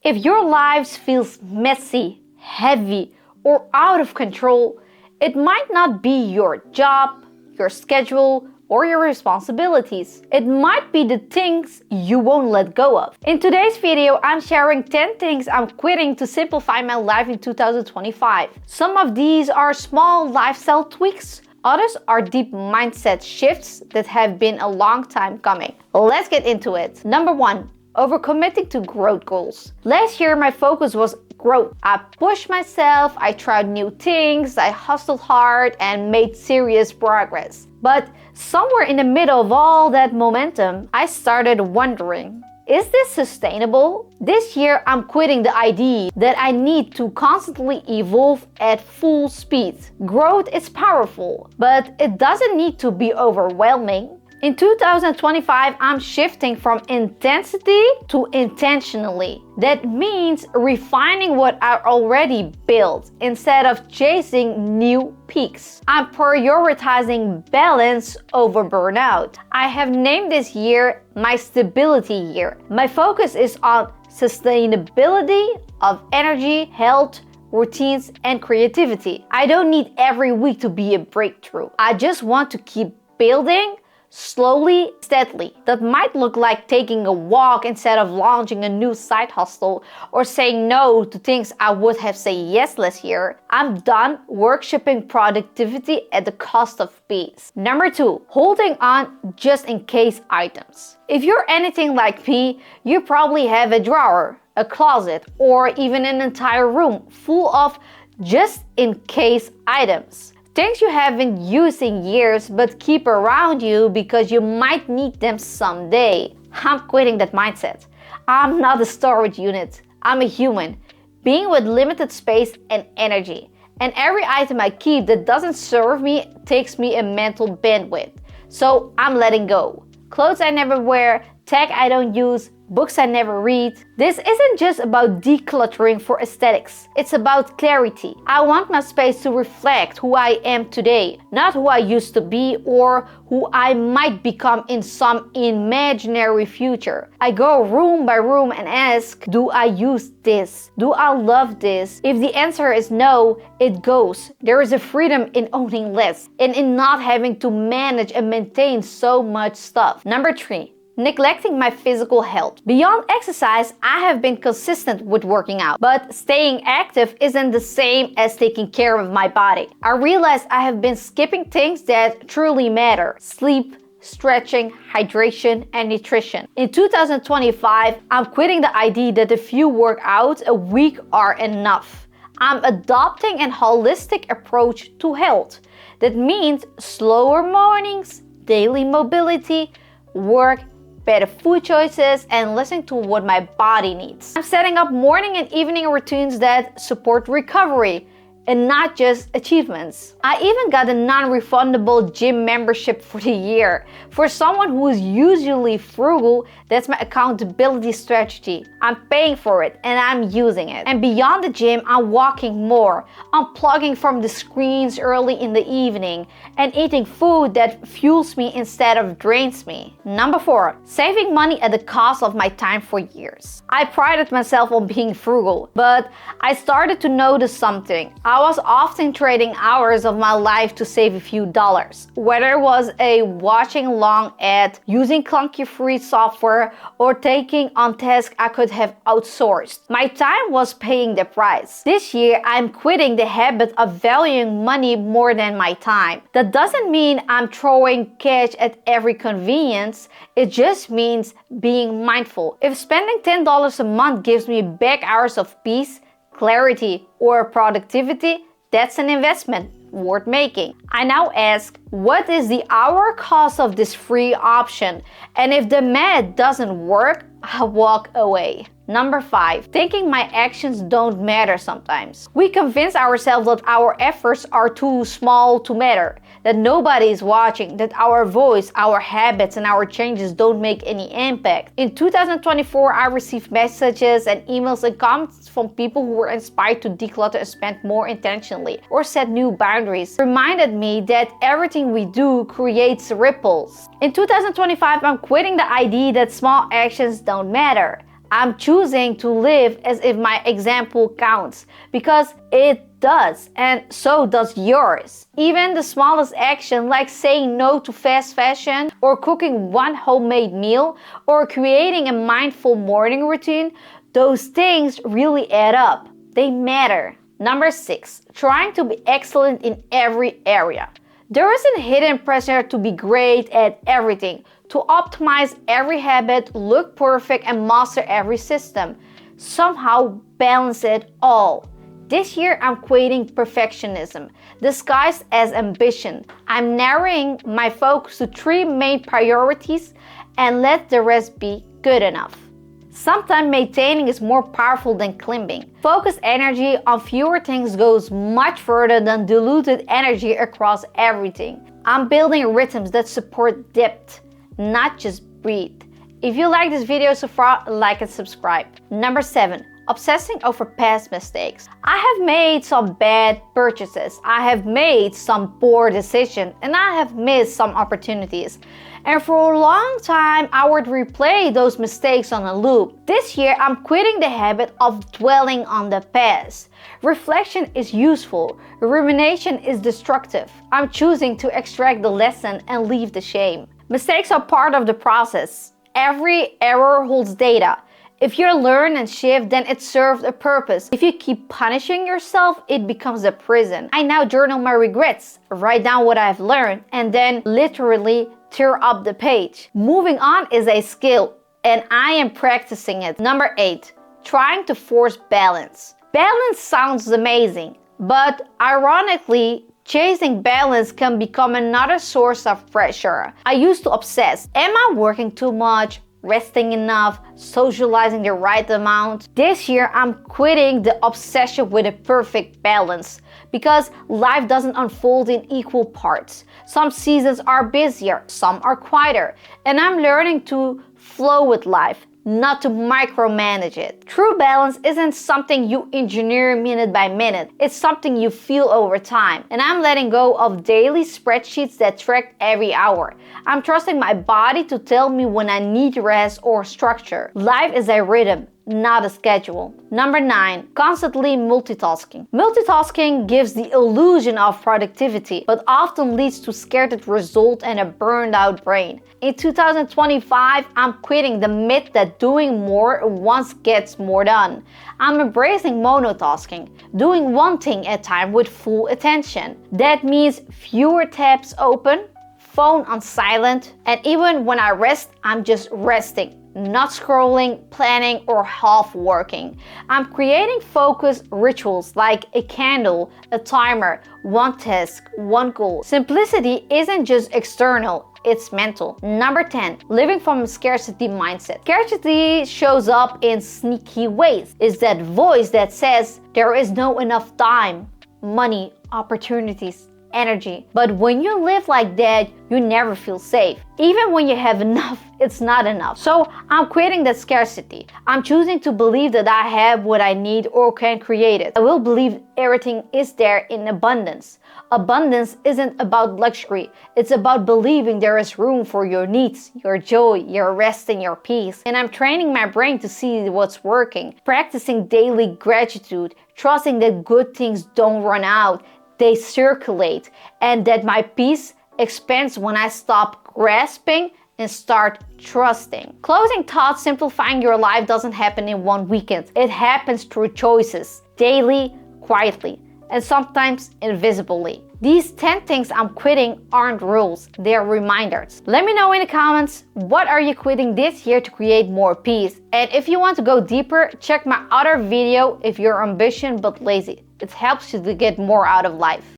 If your life feels messy, heavy, or out of control, it might not be your job, your schedule, or your responsibilities. It might be the things you won't let go of. In today's video, I'm sharing 10 things I'm quitting to simplify my life in 2025. Some of these are small lifestyle tweaks. Others are deep mindset shifts that have been a long time coming. Let's get into it. Number 1. Overcommitting to growth goals. Last year, my focus was growth. I pushed myself, I tried new things, I hustled hard and made serious progress. But somewhere in the middle of all that momentum, I started wondering, is this sustainable? This year, I'm quitting the idea that I need to constantly evolve at full speed. Growth is powerful, but it doesn't need to be overwhelming. In 2025, I'm shifting from intensity to intentionally. That means refining what I already built instead of chasing new peaks. I'm prioritizing balance over burnout. I have named this year my stability year. My focus is on sustainability of energy, health, routines, and creativity. I don't need every week to be a breakthrough. I just want to keep building slowly, steadily. That might look like taking a walk instead of launching a new side hustle or saying no to things I would have said yes last year. I'm done workshopping productivity at the cost of peace. Number 2, holding on just in case items. If you're anything like me, you probably have a drawer, a closet, or even an entire room full of just in case items. Things you haven't used in years but keep around you because you might need them someday. I'm quitting that mindset. I'm not a storage unit. I'm a human, being with limited space and energy. And every item I keep that doesn't serve me takes me a mental bandwidth. So I'm letting go. Clothes I never wear, tech I don't use, books I never read. This isn't just about decluttering for aesthetics. It's about clarity. I want my space to reflect who I am today, not who I used to be or who I might become in some imaginary future. I go room by room and ask, do I use this? Do I love this? If the answer is no, it goes. There is a freedom in owning less and in not having to manage and maintain so much stuff. Number 3. Neglecting my physical health. Beyond exercise, I have been consistent with working out, but staying active isn't the same as taking care of my body. I realized I have been skipping things that truly matter: sleep, stretching, hydration, and nutrition. In 2025, I'm quitting the idea that a few workouts a week are enough. I'm adopting a holistic approach to health. That means slower mornings, daily mobility, work, better food choices, and listening to what my body needs. I'm setting up morning and evening routines that support recovery and not just achievements. I even got a non-refundable gym membership for the year. For someone who is usually frugal, that's my accountability strategy. I'm paying for it and I'm using it. And beyond the gym, I'm walking more, unplugging from the screens early in the evening, and eating food that fuels me instead of drains me. Number 4, saving money at the cost of my time for years. I prided myself on being frugal, but I started to notice something. I was often trading hours of my life to save a few dollars, whether it was watching long ad, using clunky free software, or taking on tasks I could have outsourced. My time was paying the price. This year, I'm quitting the habit of valuing money more than my time. That doesn't mean I'm throwing cash at every convenience. It just means being mindful. If spending $10 a month gives me back hours of peace, clarity, or productivity, that's an investment worth making. I now ask, what is the hour cost of this free option? And if the math doesn't work, I walk away. Number 5, thinking my actions don't matter sometimes. We convince ourselves that our efforts are too small to matter, that nobody is watching, that our voice, our habits, and our changes don't make any impact. In 2024, I received messages and emails and comments from people who were inspired to declutter and spend more intentionally or set new boundaries. Reminded me that everything we do creates ripples. In 2025, I'm quitting the idea that small actions don't matter. I'm choosing to live as if my example counts, because it does, and so does yours. Even the smallest action, like saying no to fast fashion, or cooking one homemade meal, or creating a mindful morning routine, those things really add up. They matter. Number 6, trying to be excellent in every area. There is a hidden pressure to be great at everything, to optimize every habit, look perfect, and master every system. Somehow balance it all. This year, I'm quitting perfectionism, disguised as ambition. I'm narrowing my focus to 3 main priorities and let the rest be good enough. Sometimes maintaining is more powerful than climbing. Focused energy on fewer things goes much further than diluted energy across everything. I'm building rhythms that support depth, not just breathe. If you like this video so far, like and subscribe. Number 7. Obsessing over past mistakes. I have made some bad purchases, I have made some poor decisions, and I have missed some opportunities. And for a long time, I would replay those mistakes on a loop. This year, I'm quitting the habit of dwelling on the past. Reflection is useful, rumination is destructive. I'm choosing to extract the lesson and leave the shame. Mistakes are part of the process. Every error holds data. If you learn and shift, then it served a purpose. If you keep punishing yourself, it becomes a prison. I now journal my regrets, write down what I've learned, and then literally tear up the page. Moving on is a skill, and I am practicing it. Number 8, trying to force balance. Balance sounds amazing, but ironically, chasing balance can become another source of pressure. I used to obsess. Am I working too much? Resting enough, socializing the right amount? This year, I'm quitting the obsession with a perfect balance, because life doesn't unfold in equal parts. Some seasons are busier, some are quieter, and I'm learning to flow with life, not to micromanage it. True balance isn't something you engineer minute by minute. It's something you feel over time. And I'm letting go of daily spreadsheets that track every hour. I'm trusting my body to tell me when I need rest or structure. Life is a rhythm, not a schedule. Number 9, constantly multitasking. Multitasking gives the illusion of productivity, but often leads to scattered results and a burned out brain. In 2025, I'm quitting the myth that doing more at once gets more done. I'm embracing monotasking, doing one thing at a time with full attention. That means fewer tabs open, phone on silent, and even when I rest, I'm just resting, not scrolling, planning, or half working. I'm creating focus rituals like a candle, a timer, one task, one goal. Simplicity isn't just external, it's mental. Number 10, living from a scarcity mindset. Scarcity shows up in sneaky ways. It's that voice that says there is no enough time, money, opportunities, energy. But when you live like that, you never feel safe. Even when you have enough, it's not enough. So I'm quitting that scarcity. I'm choosing to believe that I have what I need or can create it. I will believe everything is there in abundance. Abundance isn't about luxury. It's about believing there is room for your needs, your joy, your rest, and your peace. And I'm training my brain to see what's working. Practicing daily gratitude, trusting that good things don't run out, they circulate, and that my peace expands when I stop grasping and start trusting. Closing thought, simplifying your life doesn't happen in one weekend. It happens through choices, daily, quietly, and sometimes invisibly. These 10 things I'm quitting aren't rules, they're reminders. Let me know in the comments, what are you quitting this year to create more peace? And if you want to go deeper, check my other video if you're ambitious but lazy. It helps you to get more out of life.